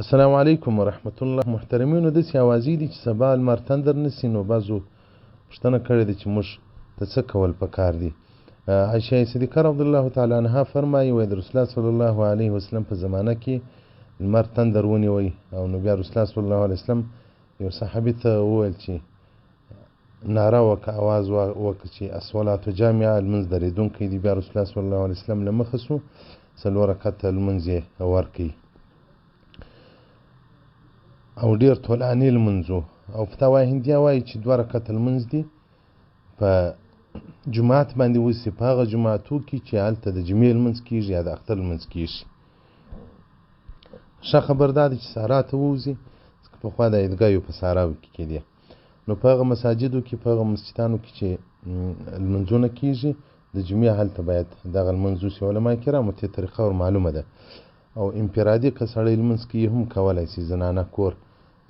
السلام علیکم ورحمت الله. محترمینو، داسې اوازې دي چې سبا لمر تندر نیسي، نو بعضو پوښتنه کړې ده چې موږ ته څه کول پکار دي. عایشه صدیقه رضی الله تعالی عنها فرمایي، وایي د رسول الله صلی الله علیه وسلم په زمانه کې لمر تندر ونیوی، او نو بیا رسول الله صلی الله علیه وسلم یو صحابي ته وویل چې ناره وکړه، اواز وکړه چې الصلاة جامعه، لمونځ درېدونکی دی. بیا رسول الله صلی الله علیه وسلم له مخه سو، څلور رکعته لمونځ یې ورکړي، او ډېر طولاني لمونځ و. او فتاوا هندیه وایي چې 2 رکعته لمونځ دي په جماعت باندې وسي، په هغه جماعتو کې چې هلته د جمعې لمونځ کېږي یا د اختر لمونځ کېږي. ښه خبر دا دی چې سهارا ته ووځي، ځکه پخوا د عیدګاهو په سهاراو کې کېدې، نو په هغه مساجدو کې، په هغه مسجدانو کې چې لمونځونه کېږي د جمعې، هلته باید دغه لمونځ وسي. علما کرامو ته طریقه ور معلومه ده، او انفرادي که سړی لمونځ کوي هم کولی شي. زنانه کور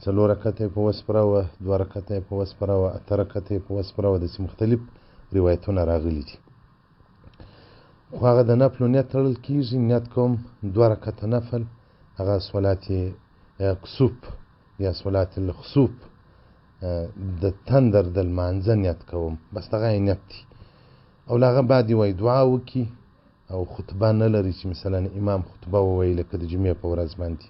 4 رکعته یې په وس پوره، 2 رکعته یې په وس پوره، 8 رکعته یې په وس پوره، داسې مختلف روایتونه راغلي دي. خو هغه د نفلو نیت تړل کېږي. نیت کوم 2 رکعته نفل، هغه صلات کسوف یا صلات الخسوف، د تندر د لمانځه نیت کوم، بس دغه یې نیت دی. او له هغه بعد یې وایي دعا وکړي، او خطبه نه لري چې مثلا امام خطبه ووایي لکه د جمعې په ورځ باندې.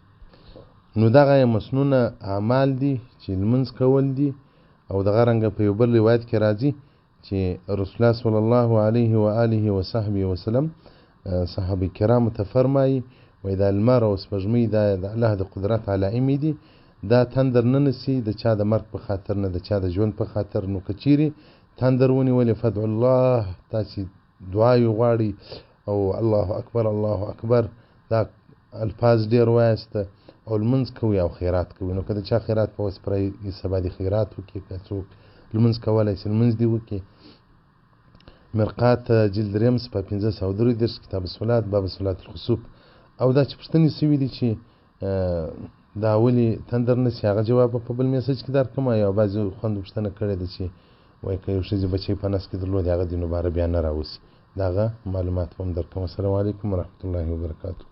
نو دغه یې مسنونه اعمال دي چې لمونځ کول دي. او دغه رنګه په یو بل روایت کې راځي چې رسول الله صلی الله علیه و آله و صحبه وسلم صحابه کرامو ته فرمایي، وایي دا لمر او سپوږمۍ دا د الله د قدرت علایمې دي، دا تندر نه نیسي د چا د مرګ په خاطر نه، د چا د ژوند په خاطر. نو که چیرې تندر ونیولې، فدعوا الله، تاسې دعا یې غواړئ، او الله اکبر الله اکبر دا الفاظ ډېر وایسته، او لمونځ کوي او خیرات کوي. نو که د چا خیرات په وس پوره یې سبا دې خیرات وکړي، که څوک لمونځ کولی شي لمونځ دې وکړي. مرقات جلد 3 صفحه 533 کتاب الصلات باب صلات الخسوف. او دا چې پوښتنې سوي دي چې دا ولې تندر نیسي، هغه جواب په بل میسج کې درکړم. یا بعضې خویندو پوښتنه کړې ده چې وایي که یو ښځې بچی په نس کې درلودې، هغه دې نو باره بیا نه راوځي. دغه معلومات به هم درکړم. السلام علیکم ورحمت الله وبرکاتو.